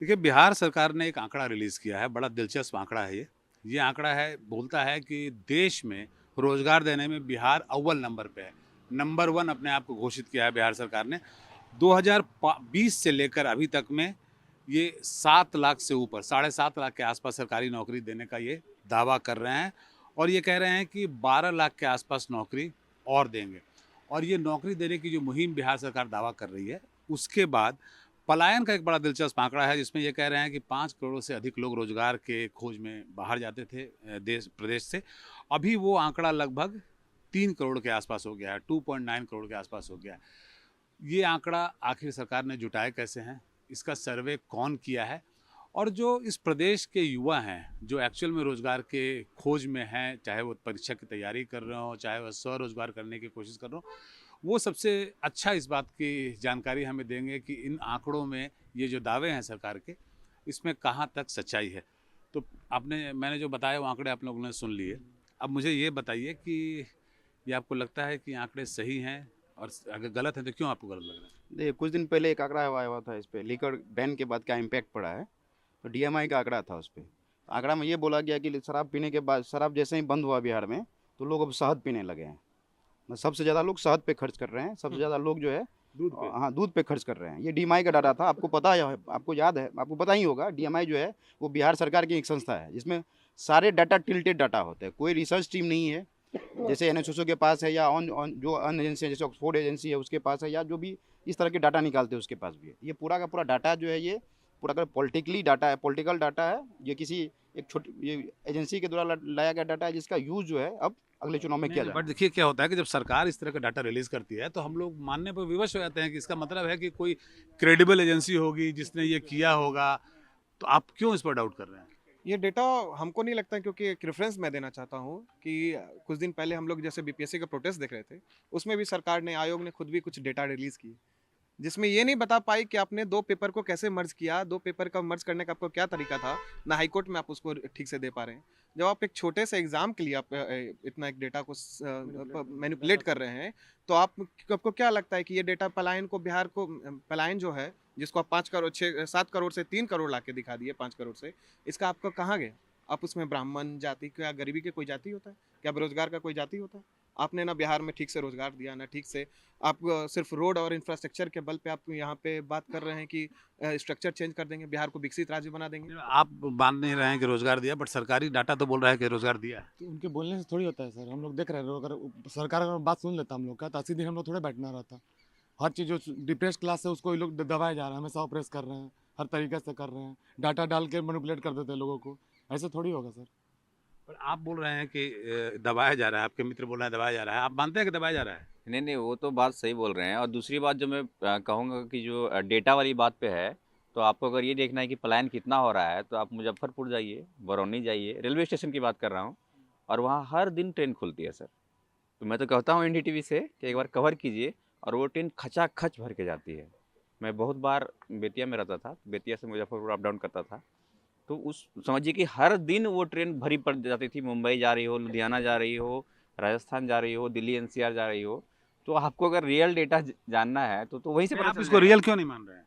देखिए, बिहार सरकार ने एक आंकड़ा रिलीज़ किया है, बड़ा दिलचस्प आंकड़ा है ये। ये आंकड़ा है बोलता है कि देश में रोज़गार देने में बिहार अव्वल नंबर पे है। नंबर 1 अपने आप को घोषित किया है बिहार सरकार ने। 2020 से लेकर अभी तक में ये 7 लाख से ऊपर, साढ़े 7 लाख के आसपास सरकारी नौकरी देने का ये दावा कर रहे हैं और ये कह रहे हैं कि 12 लाख के आसपास नौकरी और देंगे। और ये नौकरी देने की जो मुहिम बिहार सरकार दावा कर रही है, उसके बाद पलायन का एक बड़ा दिलचस्प आंकड़ा है जिसमें ये कह रहे हैं कि 5 करोड़ से अधिक लोग रोजगार के खोज में बाहर जाते थे देश प्रदेश से। अभी वो आंकड़ा लगभग 3 करोड़ के आसपास हो गया है, 2.9 करोड़ के आसपास हो गया है। ये आंकड़ा आखिर सरकार ने जुटाए कैसे हैं? इसका सर्वे कौन किया है? और जो इस प्रदेश के युवा हैं, जो एक्चुअल में रोज़गार के खोज में हैं, चाहे वो परीक्षा की तैयारी कर रहे हों, चाहे वो स्वरोज़गार करने की कोशिश कर रहे हों, वो सबसे अच्छा इस बात की जानकारी हमें देंगे कि इन आंकड़ों में ये जो दावे हैं सरकार के, इसमें कहाँ तक सच्चाई है। तो मैंने जो बताया वो आंकड़े आप लोगों ने सुन लिए। अब मुझे ये बताइए कि ये आपको लगता है कि आंकड़े सही हैं और अगर गलत हैं तो क्यों आपको गलत लग रहा है? देखिए, कुछ दिन पहले एक आंकड़ा आया हुआ था इस पे, लीकर बैन के बाद क्या इम्पैक्ट पड़ा है। तो डीएमआई का आंकड़ा था उस पे। आंकड़ा में ये बोला गया कि शराब पीने के बाद, शराब जैसे ही बंद हुआ बिहार में, तो लोग अब शहद पीने लगे हैं। सबसे ज़्यादा लोग शहद पे खर्च कर रहे हैं, सबसे ज़्यादा लोग जो है दूध पे? हाँ, दूध पे खर्च कर रहे हैं। ये डीएमआई का डाटा था, आपको पता है, आपको याद है, आपको पता ही होगा। डीएमआई जो है वो बिहार सरकार की एक संस्था है जिसमें सारे डाटा टिल्टेड डाटा होते हैं, कोई रिसर्च टीम नहीं है। जैसे एनएसएसओ के पास है, या ऑन ऑन जो अन्य एजेंसी है, जैसे ऑक्सफोर्ड एजेंसी है उसके पास है, या जो भी इस तरह के डाटा निकालते हैं उसके पास भी है। ये पूरा का पूरा डाटा जो है, ये पूरा का पॉलिटिकली डाटा है, पॉलिटिकल डाटा है। ये किसी एक छोटी ये एजेंसी के द्वारा लाया गया डाटा है, जिसका यूज़ जो है अब अगले चुनाव में नहीं, किया नहीं, जाना बट है। देखिए क्या होता है कि जब सरकार इस तरह का डाटा रिलीज़ करती है, तो हम लोग मानने पर विवश हो जाते हैं कि इसका मतलब है कि कोई क्रेडिबल एजेंसी होगी जिसने ये किया होगा, तो आप क्यों इस पर डाउट कर रहे हैं? ये डेटा हमको नहीं लगता, क्योंकि एक रेफरेंस मैं देना चाहता हूँ कि कुछ दिन पहले हम लोग जैसे बीपीएससी का प्रोटेस्ट देख रहे थे, उसमें भी सरकार ने, आयोग ने खुद भी कुछ डेटा रिलीज़ की, जिसमें ये नहीं बता पाई कि आपने 2 पेपर को कैसे मर्ज किया, 2 पेपर का मर्ज करने का आपका क्या तरीका था, ना हाई कोर्ट में आप उसको ठीक से दे पा रहे हैं। जब आप एक छोटे से एग्ज़ाम के लिए आप इतना एक डेटा को मैनिपुलेट कर रहे हैं, तो आपको क्या लगता है कि ये डेटा पलायन को, बिहार को पलायन जो है, जिसको आप 5 करोड़ 6 7 करोड़ से 3 करोड़ लाके दिखा दिए 5 करोड़ से, इसका आपका कहाँ गया? आप उसमें ब्राह्मण जाति, क्या गरीबी के कोई जाति होता है? क्या बेरोज़गार का कोई जाति होता है? आपने ना बिहार में ठीक से रोज़गार दिया, ना ठीक से आप सिर्फ रोड और इंफ्रास्ट्रक्चर के बल पे आप यहाँ पे बात कर रहे हैं कि स्ट्रक्चर चेंज कर देंगे, बिहार को विकसित राज्य बना देंगे। आप मान नहीं रहे हैं कि रोज़गार दिया, बट सरकारी डाटा तो बोल रहा है कि रोज़गार दिया है। तो उनके बोलने से थोड़ी होता है सर। हम लोग देख रहे हैं, अगर सरकार अगर बात सुन लेता हम लोग का, तो 80 दिन हम लोग थोड़े बैठना रहता। हर चीज़ जो डिप्रेस क्लास है उसको ये लोग दबाए जा रहे हैं, हमेशा ऑपरेस कर रहे हैं, हर तरीके से कर रहे हैं, डाटा डाल के मैनिपुलेट कर देते हैं लोगों को। ऐसे थोड़ी होगा सर। पर आप बोल रहे हैं कि दबाया जा रहा है, आपके मित्र बोल रहे हैं दबाया जा रहा है। आप मानते हैं कि दबाया जा रहा है? नहीं, नहीं, वो तो बात सही बोल रहे हैं। और दूसरी बात जो मैं कहूँगा कि जो डेटा वाली बात पे है, तो आपको अगर ये देखना है कि पलायन कितना हो रहा है, तो आप मुज़फ्फरपुर जाइए, बरौनी जाइए, रेलवे स्टेशन की बात कर रहा हूँ, और वहाँ हर दिन ट्रेन खुलती है सर। तो मैं तो कहता हूँ एनडीटीवी से कि एक बार कवर कीजिए, और वो ट्रेन खचाखच भर के जाती है। मैं बहुत बार बेतिया में रहता था, बेतिया से मुज़फ्फरपुर अप डाउन करता था, तो उस समझिए कि हर दिन वो ट्रेन भरी पड़ जाती थी। मुंबई जा रही हो, लुधियाना जा रही हो, राजस्थान जा रही हो, दिल्ली एनसीआर जा रही हो। तो आपको अगर रियल डेटा जानना है तो वहीं से नहीं, पता आप चल इसको जाएगा। रियल क्यों नहीं मान रहे हैं?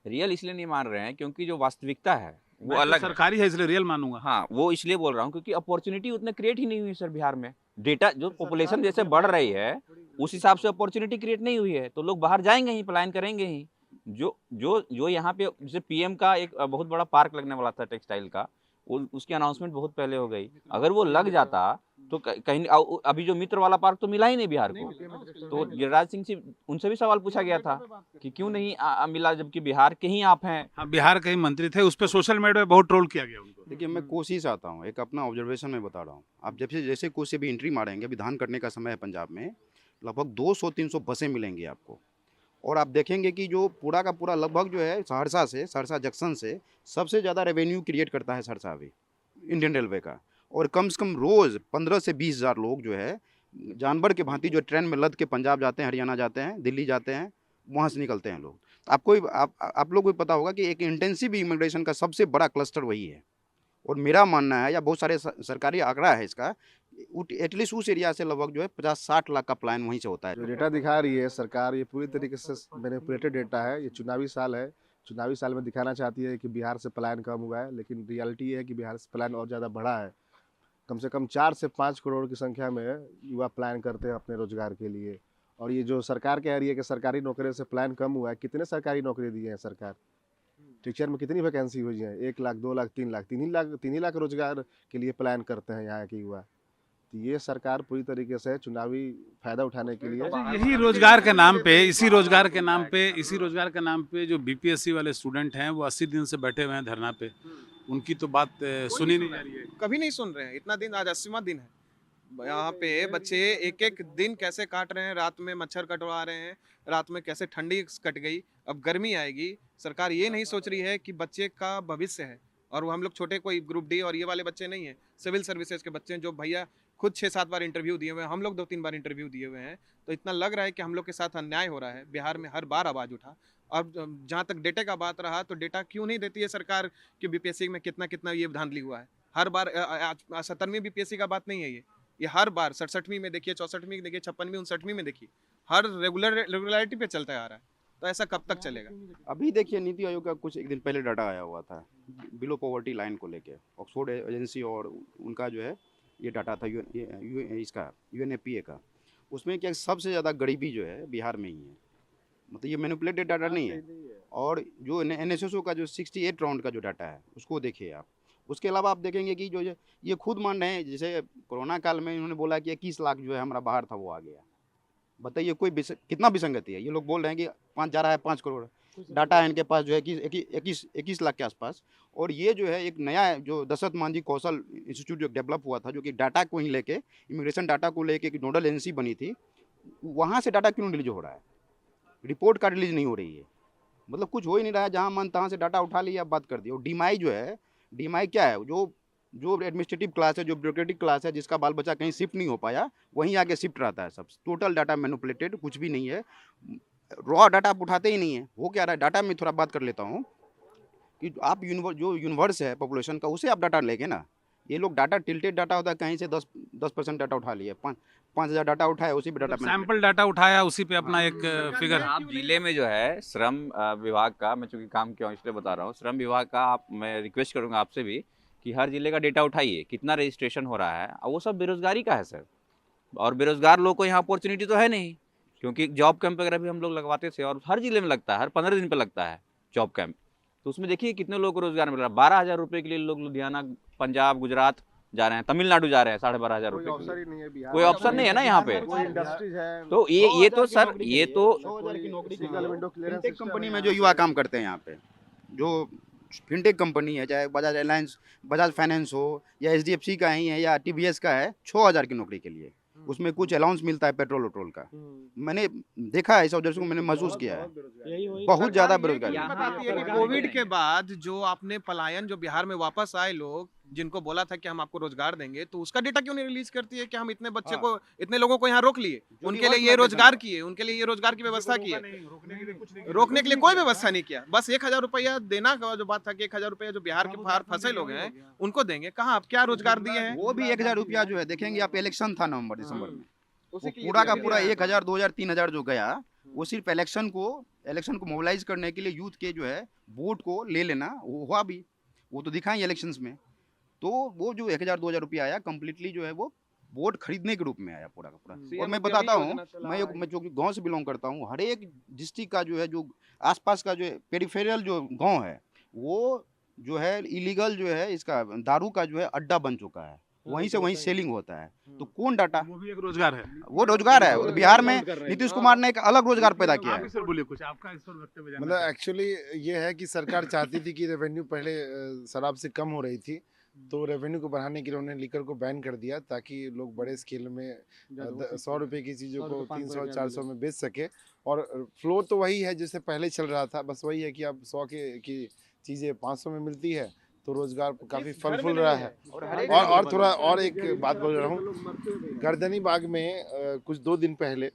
रियल इसलिए नहीं मान रहे हैं क्योंकि जो वास्तविकता है वो मैं तो अलग है। सरकारी है इसलिए रियल मानूंगा। हाँ, वो इसलिए बोल रहा हूँ क्योंकि अपॉर्चुनिटी उतने क्रिएट ही नहीं हुई सर बिहार में। डेटा जो पॉपुलेशन जैसे बढ़ रही है, उस हिसाब से अपॉर्चुनिटी क्रिएट नहीं हुई है, तो लोग बाहर जाएंगे ही, पलायन करेंगे ही। जो यहाँ पे जैसे पीएम का एक बहुत बड़ा पार्क लगने वाला था टेक्सटाइल का, उसकी अनाउंसमेंट बहुत पहले हो गई। अगर वो लग जाता तो कहीं अभी जो मित्र वाला पार्क तो मिला ही नहीं बिहार को। तो गिरिराज सिंह से उनसे भी सवाल पूछा गया था कि क्यों नहीं मिला, जबकि बिहार के ही आप हैं। हाँ, बिहार के ही मंत्री थे, उस पर सोशल मीडिया पे बहुत ट्रोल किया गया उनको। देखिए, मैं कोसी से आता हूँ, एक अपना ऑब्जर्वेशन में बता रहा हूँ। आप जब से जैसे कोसी अभी एंट्री मारेंगे, अभी धान कटने का समय है पंजाब में, लगभग 200-300 बसें मिलेंगी आपको। और आप देखेंगे कि जो पूरा का पूरा लगभग जो है सहरसा जंक्शन से सबसे ज़्यादा रेवेन्यू क्रिएट करता है सहरसा अभी, इंडियन रेलवे का। और कम से कम रोज़ 15 से 20 हज़ार लोग जो है जानवर के भांति जो ट्रेन में लद के पंजाब जाते हैं, हरियाणा जाते हैं, दिल्ली जाते हैं, वहाँ से निकलते हैं लोग। तो आपको आप लोग को भी पता होगा कि एक इंटेंसिव इमिग्रेशन का सबसे बड़ा क्लस्टर वही है। और मेरा मानना है, या बहुत सारे सरकारी आंकड़ा है इसका, एटलीस्ट उस एरिया से लगभग जो है 50-60 लाख का प्लान वहीं से होता है। जो डेटा दिखा रही है सरकार, ये पूरी तरीके से मैनिपुलेटेड डेटा है। ये चुनावी साल है, चुनावी साल में दिखाना चाहती है कि बिहार से पलायन कम हुआ है, लेकिन रियलिटी ये है कि बिहार से पलायन और ज़्यादा बढ़ा है। कम से कम 4 से 5 करोड़ की संख्या में युवा पलायन करते हैं अपने रोजगार के लिए। और ये जो सरकार कह रही है कि सरकारी नौकरी से पलायन कम हुआ है, कितने सरकारी नौकरी दी है सरकार? टीचर में कितनी वैकेंसी हुई है? 1 लाख, 2 लाख, 3 लाख, 3 ही लाख रोजगार के लिए पलायन करते हैं यहाँ के युवा। तो ये सरकार पूरी तरीके से चुनावी फायदा उठाने के लिए यही रोजगार के नाम पे, इसी रोजगार के नाम पे, इसी रोजगार के नाम पे जो बीपीएससी वाले स्टूडेंट हैं वो 80 दिन से बैठे हुए हैं धरना पे। उनकी तो बात सुनी नहीं जा रही है। कभी नहीं सुन रहे हैं। इतना दिन, आज 80वां दिन है। यहाँ पे बच्चे एक एक दिन कैसे काट रहे हैं, रात में मच्छर कटवा रहे हैं, रात में कैसे ठंडी कट गई, अब गर्मी आएगी। सरकार ये नहीं सोच रही है कि बच्चे का भविष्य है। और वो हम लोग छोटे कोई ग्रुप डी और ये वाले बच्चे नहीं हैं, सिविल सर्विसेज के बच्चे हैं जो भैया खुद 6-7 बार इंटरव्यू दिए हुए हैं, हम लोग 2-3 बार इंटरव्यू दिए हुए हैं। तो इतना लग रहा है कि हम लोग के साथ अन्याय हो रहा है। बिहार में हर बार आवाज़ उठा। अब जहाँ तक डेटा का बात रहा, तो डेटा क्यों नहीं देती है सरकार कि बीपीएससी में कितना कितना ये धांधली हुआ है। हर बार 70वीं बीपीएससी का बात नहीं है ये हर बार 67वीं में देखिए, 64वीं में देखिए, 56वीं, 59वीं में देखिए, हर रेगुलरिटी पे चलता आ रहा है। तो ऐसा कब तक चलेगा? अभी देखिए नीति आयोग का कुछ एक दिन पहले डाटा आया हुआ था बिलो पॉवर्टी लाइन को लेके, ऑक्सफोर्ड एजेंसी और उनका जो है ये डाटा था इसका यूएनएपीए का। उसमें क्या सबसे ज़्यादा गरीबी जो है बिहार में ही है, मतलब ये मैनिपुलेटेड डाटा नहीं है। और जो एनएसएसओ का जो 68 राउंड का जो डाटा है उसको देखिए आप। उसके अलावा आप देखेंगे कि जो ये खुद मान रहे हैं, जैसे कोरोना काल में इन्होंने बोला कि 21 लाख जो है हमारा बाहर था वो आ गया। बताइए कोई कितना विसंगति है। ये लोग बोल रहे हैं कि 5 जा रहा है 5 करोड़, डाटा है इनके पास जो है कि 21 लाख के आसपास। और ये जो है एक नया जो दशरथ मांझी कौशल इंस्टीट्यूट जो डेवलप हुआ था, जो कि डाटा को ही लेके, इमिग्रेशन डाटा को लेके एक नोडल एजेंसी बनी थी, वहाँ से डाटा क्यों रिलीज हो रहा है? रिपोर्ट का रिलीज नहीं हो रही है, मतलब कुछ हो ही नहीं रहा है। जहाँ मन तहाँ से डाटा उठा लिया, बात कर दी। और डीमाई जो है, डीमाई क्या है? जो एडमिनिस्ट्रेटिव क्लास है, जो ब्यूरोक्रेटिक क्लास है, जिसका बाल बच्चा कहीं शिफ्ट नहीं हो पाया, वहीं आके शिफ्ट रहता है सब। टोटल डाटा मैनिपुलेटेड, कुछ भी नहीं है। रॉ डाटा आप उठाते ही नहीं है। हो क्या रहा है? डाटा में थोड़ा बात कर लेता हूँ कि आप जो यूनिवर्स है पॉपुलेशन का, उसे आप डाटा लेंगे ना। ये लोग डाटा टिल्टेड डाटा होता है, कहीं से 10% डाटा उठा लिए, 5,000 डाटा उठाया, उसी पे डाटा सैंपल डाटा उठाया, उसी पे अपना एक फिगर। आप जिले में जो है श्रम विभाग का, मैं चूंकि काम किया हूँ इसलिए बता रहा हूँ, श्रम विभाग का मैं रिक्वेस्ट करूँगा आपसे भी कि हर जिले का डेटा उठाइए, कितना रजिस्ट्रेशन हो रहा है। और वो सब बेरोजगारी का है सर, और बेरोजगार लोग को यहाँ अपॉर्चुनिटी तो है नहीं, क्योंकि जॉब कैंप वगैरह भी हम लोग लगवाते थे और हर जिले में लगता है, हर 15 दिन पर लगता है जॉब कैंप। तो उसमें देखिए कितने लोगों को रोजगार मिल रहा है। 12,000 रुपये के लिए लोग लुधियाना, पंजाब, गुजरात जा रहे हैं, तमिलनाडु जा रहे हैं 12,500 रुपये के लिए। कोई ऑप्शन नहीं है ना यहाँ पे। इंडस्ट्रीज है। तो ये तो सर, ये तो single window clearance fintech company में जो युवा काम करते हैं यहाँ पे, जो फिनटेक कंपनी है, चाहे बजाज एयरलाइंस, बजाज फाइनेंस हो, या एचडीएफसी का ही है, या टीवीएस का है, 6,000 की नौकरी के लिए उसमें कुछ अलाउंस मिलता है पेट्रोल वट्रोल का। मैंने देखा है इस ऑब्जर्वेशन को, मैंने महसूस किया है, बहुत ज़्यादा बेरोजगारी है। बताती है कि कोविड के बाद जो आपने पलायन, जो बिहार में वापस आए लोग, जिनको बोला था कि हम आपको रोजगार देंगे, तो उसका डेटा क्यों नहीं रिलीज करती है कि हम इतने बच्चे को, इतने लोगों को यहाँ रोक लिए, उनके लिए ये रोजगार किए, उनके लिए ये रोजगार की व्यवस्था की है। रोकने के लिए कोई व्यवस्था नहीं किया। बस 1,000 रुपया देना का जो बात था कि 1,000 रुपया जो बिहार के बाहर फंसे लोग हैं उनको देंगे। कहाँ आप क्या रोजगार दिए हैं? वो भी 1,000 रुपया जो है, देखेंगे आप, इलेक्शन था नवंबर दिसंबर में, वो पूरा का पूरा 1,000, 2,000, 3,000 जो गया, वो सिर्फ इलेक्शन को मोबिलाइज करने के लिए यूथ के जो है वोट को ले लेना, वो हुआ भी, वो तो दिखाएंगे इलेक्शंस में। तो वो जो 1,000, 2,000 रुपया आया, कम्प्लीटली जो है वो वोट खरीदने के रूप में आया पूरा का पूरा। और मैं बताता हूँ, मैं जो गांव से बिलोंग करता हूँ, हर एक डिस्ट्रिक्ट का जो है, जो आसपास का जो पेरिफेरल जो गांव है, वो जो है इलीगल जो है इसका दारू का जो है अड्डा बन चुका है, वहीं से वहीं सेलिंग होता है। तो कौन डाटा? वो भी एक रोजगार है। वो रोजगार है। बिहार में नीतीश कुमार ने एक अलग रोजगार पैदा किया है। सर बोलिए कुछ, आपका इस पर वक्तव्य जानना मतलब एक्चुअली ये है कि सरकार चाहती थी कि रेवेन्यू पहले शराब से कम हो रही थी, तो रेवेन्यू को बढ़ाने के लिए उन्होंने लिकर को बैन कर दिया, ताकि लोग बड़े स्केल में 100 रुपये की चीज़ों को 300-400 में बेच सके। और फ्लो तो वही है जैसे पहले चल रहा था, बस वही है कि अब 100 की चीज़ें 500 में मिलती है, तो रोजगार काफ़ी फल फूल रहा है। और थोड़ा और एक बात बोल रहा हूँ, गर्दनी बाग में कुछ 2 दिन पहले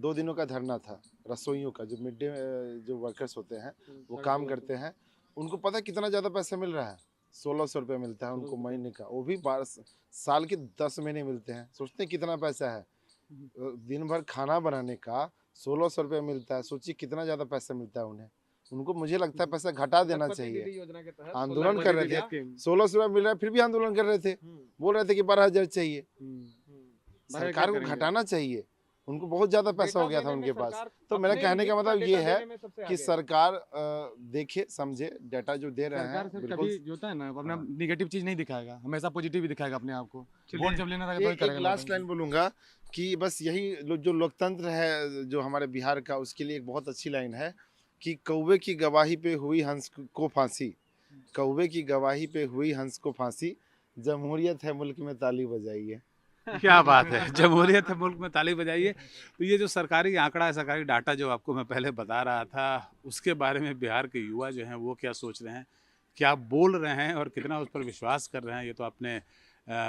2 दिनों का धरना था रसोइयों का, जो मिड डे जो वर्कर्स होते हैं वो काम करते हैं, उनको पता कितना ज़्यादा पैसा मिल रहा है? 1,600 रुपये मिलता है उनको महीने का, वो भी 12 साल के 10 महीने मिलते हैं। सोचते हैं कितना पैसा है? दिन भर खाना बनाने का 1,600 रुपये मिलता है, सोचिए कितना ज़्यादा पैसा मिलता है उन्हें। उनको मुझे लगता है पैसा घटा देना लखपति चाहिए। दीदी योजना के तहत आंदोलन 16 कर रहे दीदी थे, स्कीम। 1600 रुपया मिल रहा है फिर भी आंदोलन कर रहे थे, बोल रहे थे कि 12,000 चाहिए। सरकार को घटाना चाहिए, उनको बहुत ज्यादा पैसा हो गया था उनके पास। तो मेरा कहने का मतलब ये है कि सरकार देखे समझे, डाटा जो दे रहे सरकार हैं सर बिल्कुल। कभी जो होता है ना अपना हाँ। निगेटिव चीज नहीं दिखाएगा, हमेशा पॉजिटिव ही दिखाएगा अपने आप को। चलिए, वोट जब लेना था तो एक लास्ट लाइन बोलूंगा कि बस यही जो लोकतंत्र है जो हमारे बिहार का, उसके लिए एक बहुत अच्छी लाइन है कि कौवे की गवाही पे हुई हंस को फांसी, कौवे की गवाही पे हुई हंस को फांसी, जमहूरियत है मुल्क में ताली बजाइए। क्या बात है, जमहूरियत है मुल्क में ताली बजाइए। तो ये जो सरकारी आंकड़ा है, सरकारी डाटा जो आपको मैं पहले बता रहा था, उसके बारे में बिहार के युवा जो हैं वो क्या सोच रहे हैं, क्या बोल रहे हैं और कितना उस पर विश्वास कर रहे हैं, ये तो आपने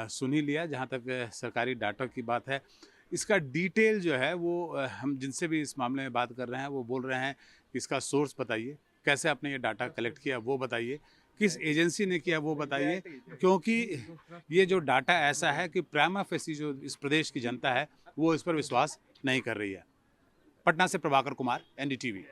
सुन ही लिया। जहाँ तक सरकारी डाटा की बात है, इसका डिटेल जो है वो हम जिनसे भी इस मामले में बात कर रहे हैं वो बोल रहे हैं कि इसका सोर्स बताइए, कैसे आपने ये डाटा कलेक्ट किया वो बताइए, किस एजेंसी ने किया वो बताइए, क्योंकि ये जो डाटा ऐसा है कि प्राइमा फेसी जो इस प्रदेश की जनता है वो इस पर विश्वास नहीं कर रही है। पटना से प्रभाकर कुमार, NDTV।